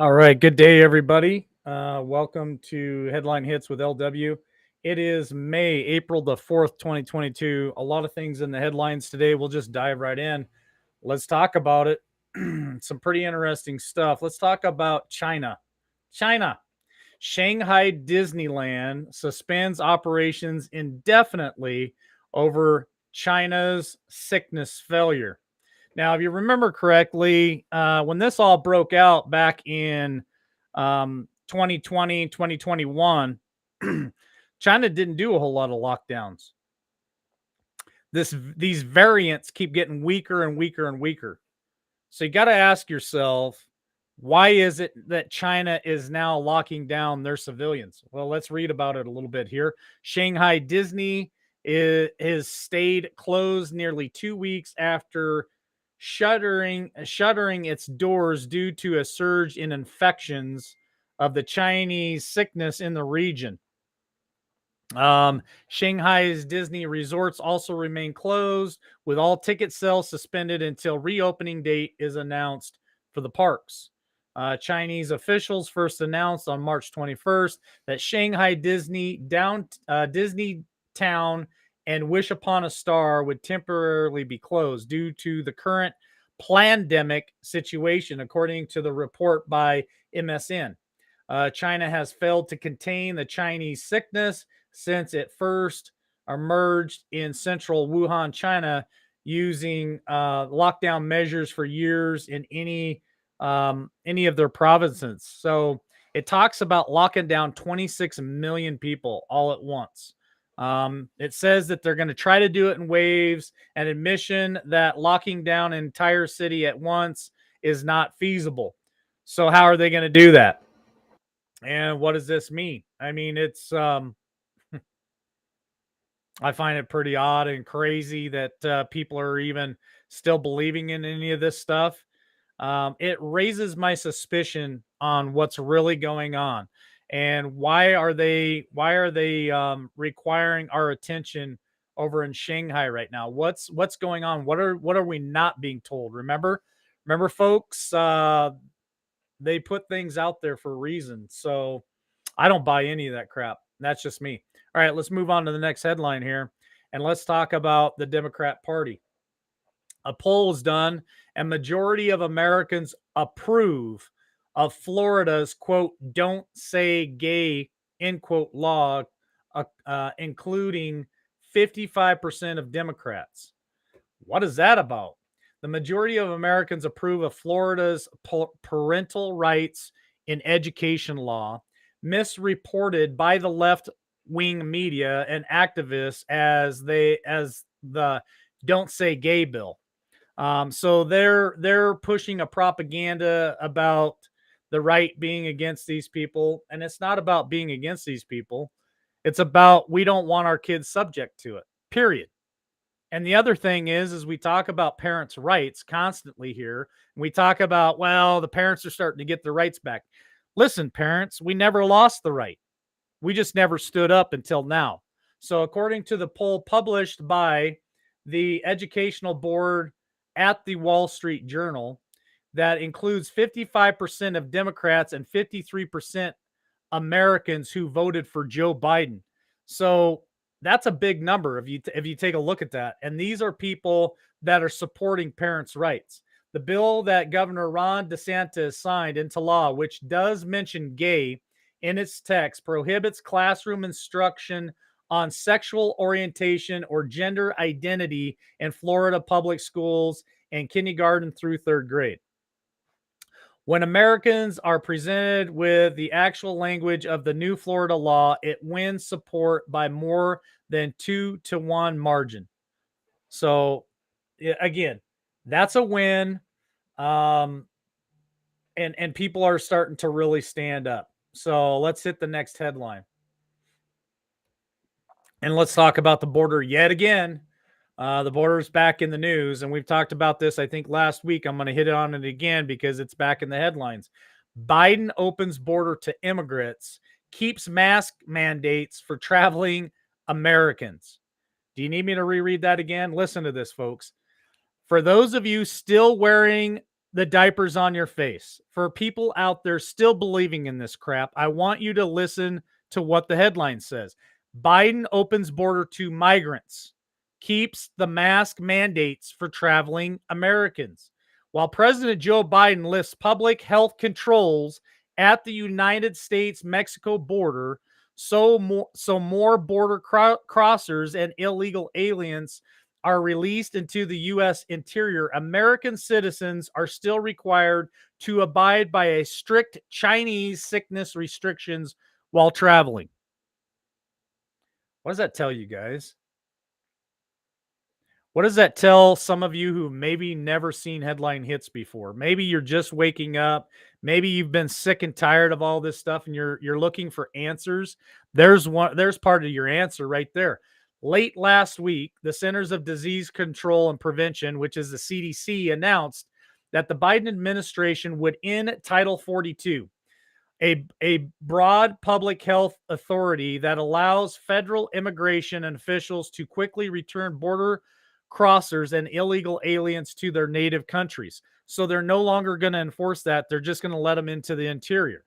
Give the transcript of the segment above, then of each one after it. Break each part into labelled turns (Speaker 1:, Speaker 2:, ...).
Speaker 1: All right. Good day, everybody. Welcome to Headline Hits with LW. It is April the 4th, 2022. A lot of things in the headlines today. We'll just dive right in. Let's talk about it. Some pretty interesting stuff. Let's talk about China. Shanghai Disneyland suspends operations indefinitely over China's sickness failure. Now, if you remember correctly, when this all broke out back in 2020, 2021, China didn't do a whole lot of lockdowns. These variants keep getting weaker and weaker and weaker. So you got to ask yourself, why is it that China is now locking down their civilians? Well, let's read about it a little bit here. Shanghai Disney is stayed closed nearly 2 weeks after shuttering its doors due to a surge in infections of the Chinese sickness in the region. Shanghai's Disney resorts also remain closed, with all ticket sales suspended until reopening date is announced for the parks. Chinese officials first announced on March 21st that Shanghai Disney Town and Wish Upon a Star would temporarily be closed due to the current pandemic situation, according to the report by MSN. China has failed to contain the Chinese sickness since it first emerged in central Wuhan, China, using lockdown measures for years in any of their provinces. So it talks about locking down 26 million people all at once. It says that they're going to try to do it in waves, an admission that locking down an entire city at once is not feasible. So how are they going to do that? And what does this mean? I mean, it's I find it pretty odd and crazy that people are even still believing in any of this stuff. It raises my suspicion on what's really going on, and why are they requiring our attention over in Shanghai right now? What's going on? What are we not being told? Remember, folks. They put things out there for a reason. So I don't buy any of that crap. That's just me. All right, let's move on to the next headline here. And let's talk about the Democrat Party. A poll was done, and majority of Americans approve of Florida's, quote, don't say gay, end quote, law, including 55% of Democrats. What is that about? The majority of Americans approve of Florida's parental rights in education law, misreported by the left-wing media and activists as the "Don't Say Gay" bill. So they're pushing a propaganda about the right being against these people, and it's not about being against these people. It's about we don't want our kids subject to it. Period. And the other thing is we talk about parents' rights constantly here. We talk about, well, the parents are starting to get their rights back. Listen, parents, we never lost the right. We just never stood up until now. So according to the poll published by the Educational Board at the Wall Street Journal, that includes 55% of Democrats and 53% Americans who voted for Joe Biden. So that's a big number if you take a look at that. And these are people that are supporting parents' rights. The bill that Governor Ron DeSantis signed into law, which does mention gay in its text, prohibits classroom instruction on sexual orientation or gender identity in Florida public schools and kindergarten through third grade. When Americans are presented with the actual language of the new Florida law, it wins support by more than 2-1 margin. So, again, that's a win. And people are starting to really stand up. So let's hit the next headline. And let's talk about the border yet again. The border is back in the news, and we've talked about this, I think, last week. I'm going to hit it on it again because it's back in the headlines. Biden opens border to immigrants, keeps mask mandates for traveling Americans. Do you need me to reread that again? Listen to this, folks. For those of you still wearing the diapers on your face. For people out there still believing in this crap, I want you to listen to what the headline says. Biden opens border to migrants, keeps the mask mandates for traveling Americans. While President Joe Biden lifts public health controls at the United States-Mexico border, so more border crossers and illegal aliens are released into the U.S. interior, American citizens are still required to abide by a strict Chinese sickness restrictions while traveling. What does that tell you guys? What does that tell some of you who maybe never seen headline hits before? Maybe you're just waking up. Maybe you've been sick and tired of all this stuff and you're looking for answers. There's part of your answer right there. Late last week, the Centers of Disease Control and Prevention, which is the CDC, announced that the Biden administration would end Title 42, a broad public health authority that allows federal immigration and officials to quickly return border crossers and illegal aliens to their native countries. So they're no longer going to enforce that. They're just going to let them into the interior.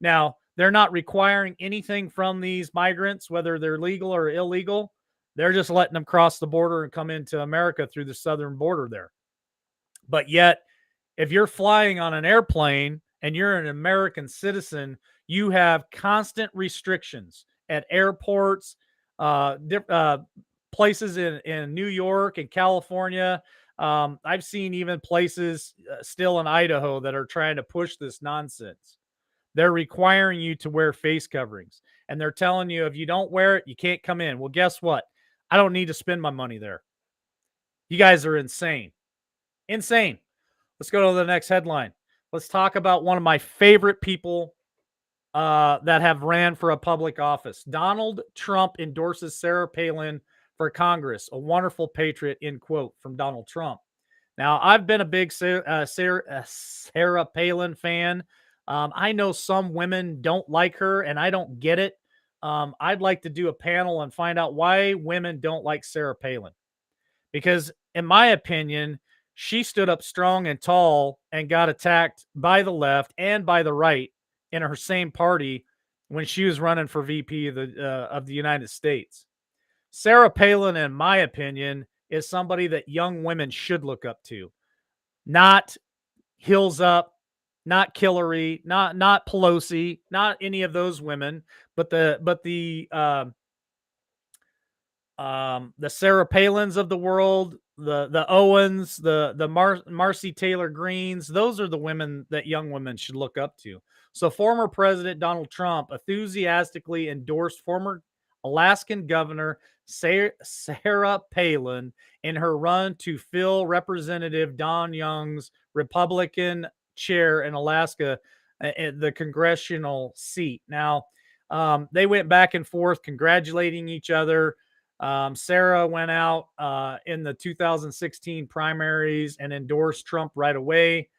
Speaker 1: Now, they're not requiring anything from these migrants, whether they're legal or illegal. They're just letting them cross the border and come into America through the southern border there. But yet, if you're flying on an airplane and you're an American citizen, you have constant restrictions at airports, places in New York and California. I've seen even places still in Idaho that are trying to push this nonsense. They're requiring you to wear face coverings, and they're telling you if you don't wear it, you can't come in. Well, guess what? I don't need to spend my money there. You guys are insane. Insane. Let's go to the next headline. Let's talk about one of my favorite people that have ran for a public office. Donald Trump endorses Sarah Palin for Congress, a wonderful patriot, end quote from Donald Trump. Now, I've been a big Sarah Palin fan. I know some women don't like her, and I don't get it. I'd like to do a panel and find out why women don't like Sarah Palin. Because, in my opinion, she stood up strong and tall and got attacked by the left and by the right in her same party when she was running for VP of the United States. Sarah Palin, in my opinion, is somebody that young women should look up to. Not Hills Up, not Hillary, not Pelosi, not any of those women, but the Sarah Palins of the world, the Owens, the Marcy Taylor Greens. Those are the women that young women should look up to. So former President Donald Trump enthusiastically endorsed former Alaskan Governor Sarah Palin in her run to fill Representative Don Young's Republican chair in Alaska, the congressional seat. Now, they went back and forth congratulating each other. Sarah went out in the 2016 primaries and endorsed Trump right away.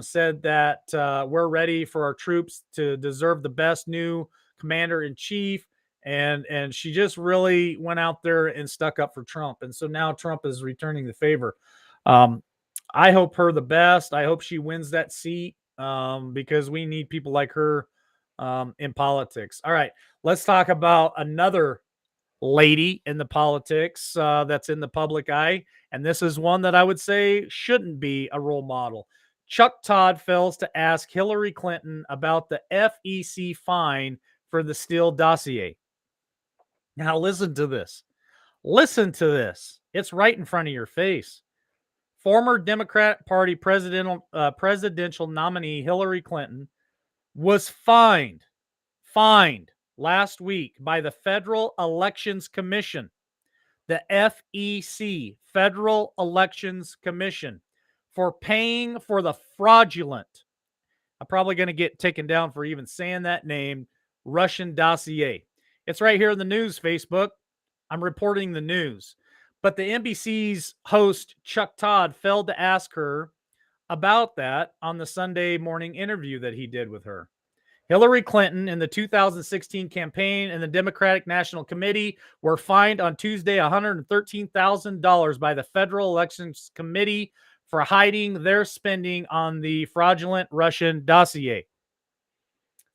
Speaker 1: Said that we're ready for our troops to deserve the best new commander in chief. And she just really went out there and stuck up for Trump. And so now Trump is returning the favor. I hope her the best. I hope she wins that seat because we need people like her in politics. All right, let's talk about another lady in the politics that's in the public eye. And this is one that I would say shouldn't be a role model. Chuck Todd fails to ask Hillary Clinton about the FEC fine for the Steele dossier. Now, listen to this. Listen to this. It's right in front of your face. Former Democrat Party presidential nominee Hillary Clinton was fined last week by the Federal Elections Commission, the FEC, Federal Elections Commission, for paying for the fraudulent, I'm probably going to get taken down for even saying that name, Russian dossier. It's right here in the news, Facebook. I'm reporting the news. But the NBC's host, Chuck Todd, failed to ask her about that on the Sunday morning interview that he did with her. Hillary Clinton in the 2016 campaign and the Democratic National Committee were fined on Tuesday $113,000 by the Federal Elections Committee for hiding their spending on the fraudulent Russian dossier.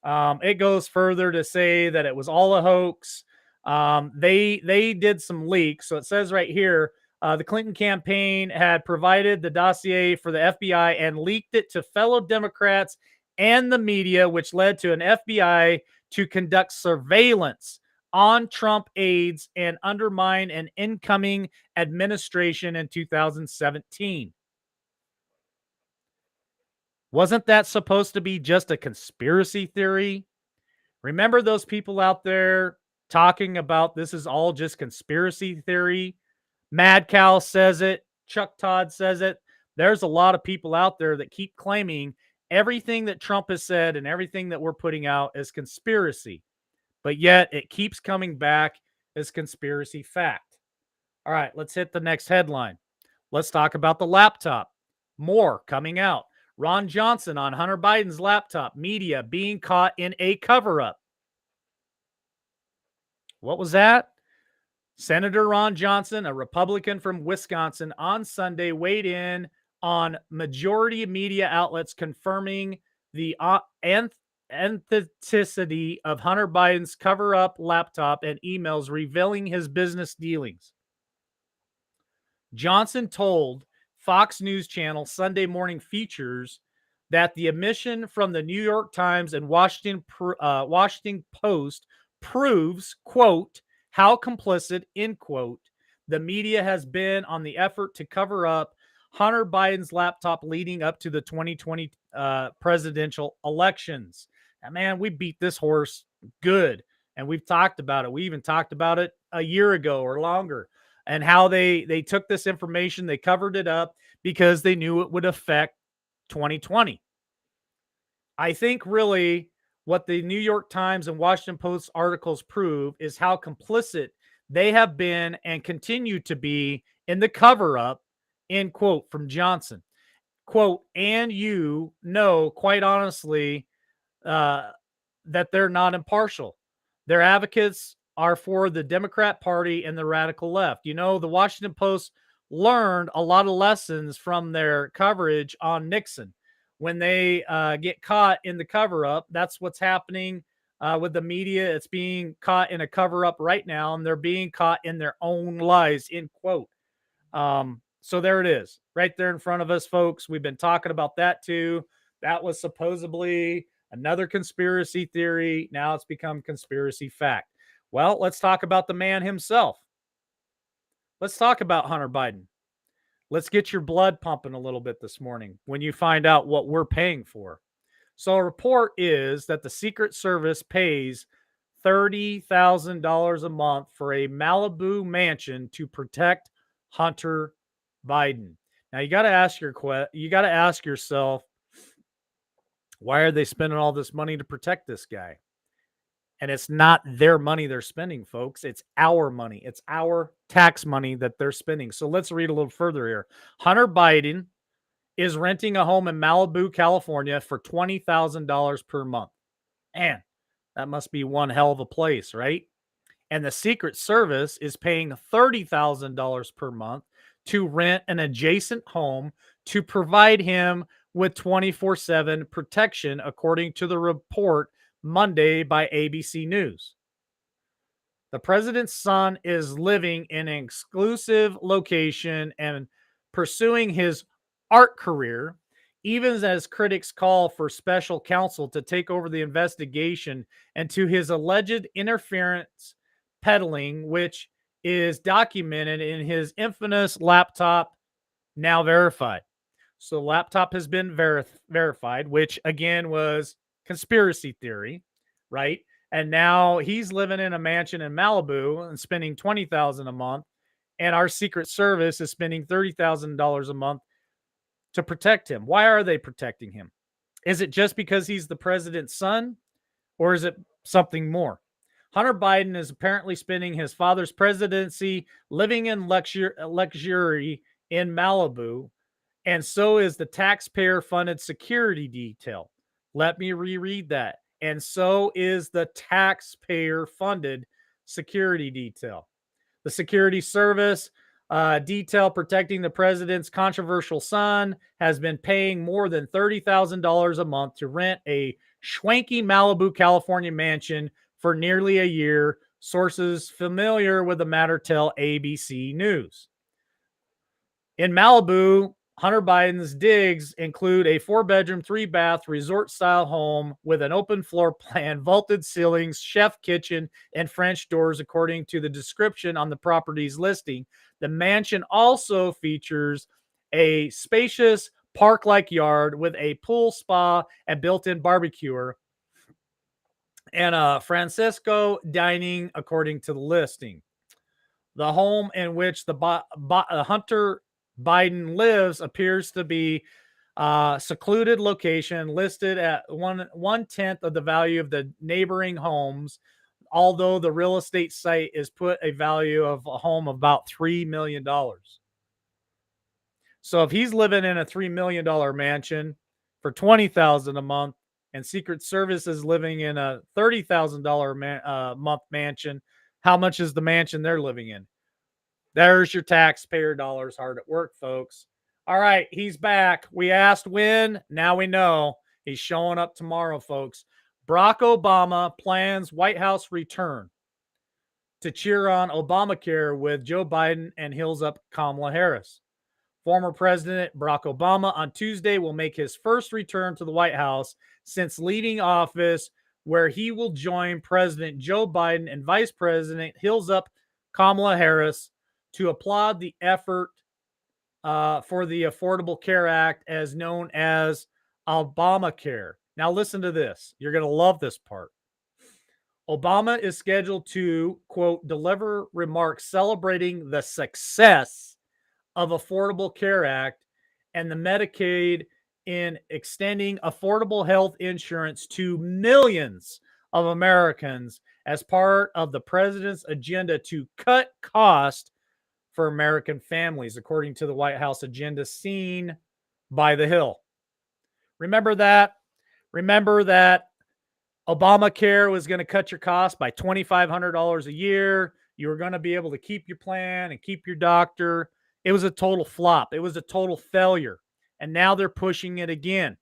Speaker 1: It goes further to say that it was all a hoax. They did some leaks. So it says right here, the Clinton campaign had provided the dossier for the FBI and leaked it to fellow Democrats and the media, which led to an FBI to conduct surveillance on Trump aides and undermine an incoming administration in 2017. Wasn't that supposed to be just a conspiracy theory? Remember those people out there talking about this is all just conspiracy theory? Mad Cow says it. Chuck Todd says it. There's a lot of people out there that keep claiming everything that Trump has said and everything that we're putting out is conspiracy. But yet it keeps coming back as conspiracy fact. All right, let's hit the next headline. Let's talk about the laptop. More coming out. Ron Johnson on Hunter Biden's laptop. Media being caught in a cover up. What was that? Senator Ron Johnson, a Republican from Wisconsin, on Sunday weighed in on majority media outlets confirming the authenticity of Hunter Biden's cover up laptop and emails revealing his business dealings. Johnson told Fox News Channel Sunday Morning Features that the admission from the New York Times and Washington Post proves, quote, how complicit, end quote, the media has been on the effort to cover up Hunter Biden's laptop leading up to the 2020 presidential elections. And man, we beat this horse good, and we've talked about it. We even talked about it a year ago or longer, and how they took this information, they covered it up because they knew it would affect 2020. I think really what the New York Times and Washington Post articles prove is how complicit they have been and continue to be in the cover up, end quote, from Johnson. Quote, and you know, quite honestly, that they're not impartial. Their advocates are for the Democrat Party and the radical left. You know, the Washington Post learned a lot of lessons from their coverage on Nixon. When they get caught in the cover up, that's what's happening with the media. It's being caught in a cover up right now, and they're being caught in their own lies, end quote. So there it is, right there in front of us, folks. We've been talking about that too. That was supposedly another conspiracy theory. Now it's become conspiracy fact. Well, let's talk about the man himself. Let's talk about Hunter Biden. Let's get your blood pumping a little bit this morning when you find out what we're paying for. So a report is that the Secret Service pays $30,000 a month for a Malibu mansion to protect Hunter Biden. Now you got to ask yourself, why are they spending all this money to protect this guy? And it's not their money they're spending, folks. It's our money. It's our tax money that they're spending. So let's read a little further here. Hunter Biden is renting a home in Malibu, California for $20,000 per month. Man, that must be one hell of a place, right? And the Secret Service is paying $30,000 per month to rent an adjacent home to provide him with 24/7 protection, according to the report Monday by ABC News. The president's son is living in an exclusive location and pursuing his art career, even as critics call for special counsel to take over the investigation into his alleged interference peddling, which is documented in his infamous laptop, now verified. So the laptop has been verified, which again was conspiracy theory, right? And now he's living in a mansion in Malibu and spending $20,000 a month, and our Secret Service is spending $30,000 a month to protect him. Why are they protecting him? Is it just because he's the president's son, or is it something more? Hunter Biden is apparently spending his father's presidency living in luxury in Malibu, and so is the taxpayer-funded security detail. Let me reread that. And so is the taxpayer-funded security detail. The security service Detail protecting the president's controversial son has been paying more than $30,000 a month to rent a schwanky Malibu, California mansion for nearly a year. Sources familiar with the matter tell ABC News. In Malibu, Hunter Biden's digs include a 4-bedroom, 3-bath resort style home with an open floor plan, vaulted ceilings, chef kitchen, and French doors, according to the description on the property's listing. The mansion also features a spacious park like yard with a pool, spa, and built in barbecuer, and a Francisco dining, according to the listing. The home in which the Hunter Biden lives appears to be a secluded location listed at one tenth of the value of the neighboring homes, although the real estate site is put a value of a home of about $3 million. So if he's living in a $3 million mansion for $20,000 a month, and Secret Service is living in a $30,000 month mansion, how much is the mansion they're living in? There's your taxpayer dollars hard at work, folks. All right, he's back. We asked when. Now we know. He's showing up tomorrow, folks. Barack Obama plans White House return to cheer on Obamacare with Joe Biden and heels up Kamala Harris. Former President Barack Obama on Tuesday will make his first return to the White House since leaving office, where he will join President Joe Biden and Vice President heels up Kamala Harris to applaud the effort for the Affordable Care Act, as known as Obamacare. Now, listen to this. You're going to love this part. Obama is scheduled to, quote, deliver remarks celebrating the success of Affordable Care Act and the Medicaid in extending affordable health insurance to millions of Americans as part of the president's agenda to cut costs for American families, according to the White House agenda seen by The Hill. Remember that? Remember that Obamacare was going to cut your costs by $2,500 a year. You were going to be able to keep your plan and keep your doctor. It was a total flop. It was a total failure. And now they're pushing it again.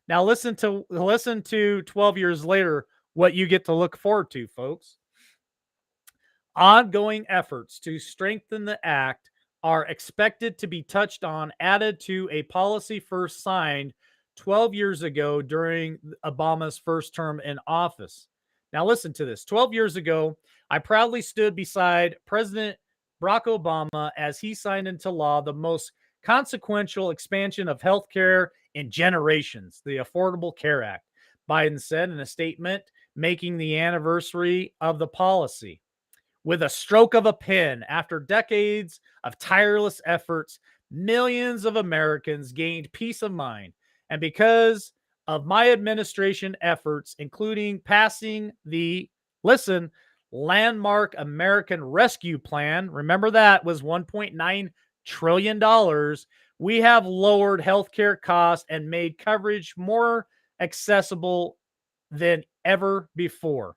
Speaker 1: Now listen to 12 years later what you get to look forward to, folks. Ongoing efforts to strengthen the act are expected to be touched on, added to a policy first signed 12 years ago during Obama's first term in office. Now, listen to this. 12 years ago, I proudly stood beside President Barack Obama as he signed into law the most consequential expansion of healthcare in generations, the Affordable Care Act, Biden said in a statement making the anniversary of the policy. With a stroke of a pen, after decades of tireless efforts, millions of Americans gained peace of mind. And because of my administration efforts, including passing the, listen, landmark American Rescue Plan, remember that was $1.9 trillion, we have lowered healthcare costs and made coverage more accessible than ever before.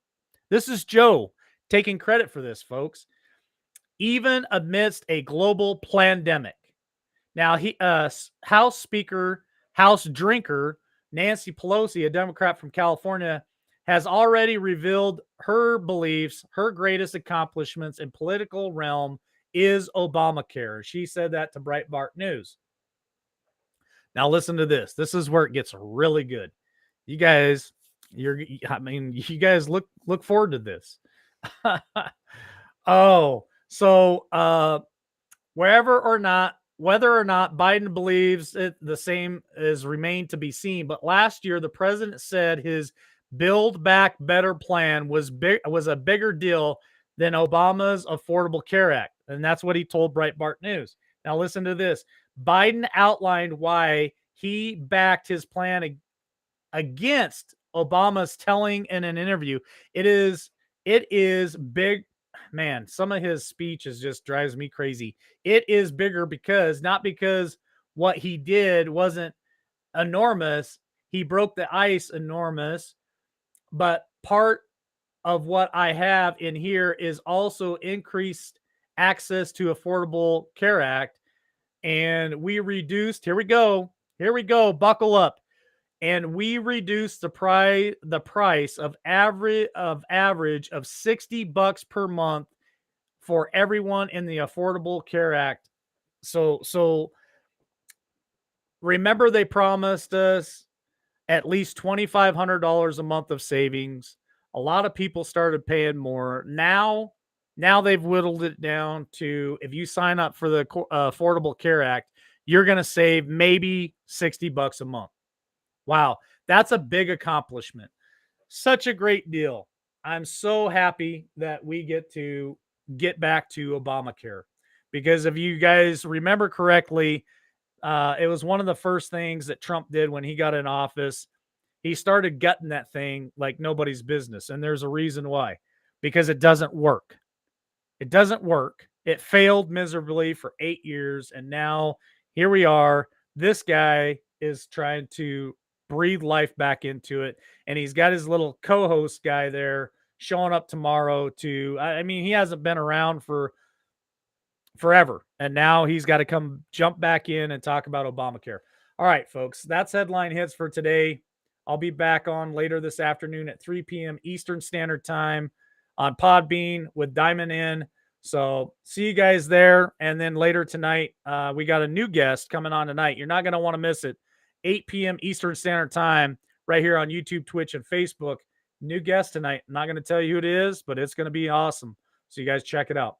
Speaker 1: This is Joe taking credit for this, folks, even amidst a global pandemic. Now, House drinker Nancy Pelosi, a Democrat from California, has already revealed her beliefs. Her greatest accomplishments in political realm is Obamacare. She said that to Breitbart News. Now, listen to this. This is where it gets really good. You guys, you guys look forward to this. Whether or not Biden believes it, the same is remained to be seen. But last year, the president said his Build Back Better plan was a bigger deal than Obama's Affordable Care Act, and that's what he told Breitbart News. Now, listen to this. Biden outlined why he backed his plan against Obama's, telling in an interview, it is big. Man, some of his speeches just drives me crazy. It is bigger not because what he did wasn't enormous. He broke the ice enormous, but part of what I have in here is also increased access to Affordable Care Act, and we reduced, here we go, buckle up. And we reduced the price of average of $60 per month for everyone in the Affordable Care Act. So remember, they promised us at least $2,500 a month of savings. A lot of people started paying more. Now they've whittled it down to, if you sign up for the Affordable Care Act, you're going to save maybe $60 a month. Wow, that's a big accomplishment. Such a great deal. I'm so happy that we get back to Obamacare, because if you guys remember correctly, it was one of the first things that Trump did when he got in office. He started gutting that thing like nobody's business. And there's a reason why, because it doesn't work. It doesn't work. It failed miserably for 8 years. And now here we are. This guy is trying to breathe life back into it. And he's got his little co host guy there showing up tomorrow to, I mean, he hasn't been around for forever. And now he's got to come jump back in and talk about Obamacare. All right, folks, that's headline hits for today. I'll be back on later this afternoon at 3 p.m. Eastern Standard Time on Podbean with Diamond In. So see you guys there. And then later tonight, we got a new guest coming on tonight. You're not going to want to miss it. 8 p.m. Eastern Standard Time right here on YouTube, Twitch, and Facebook. New guest tonight. I'm not going to tell you who it is, but it's going to be awesome. So you guys check it out.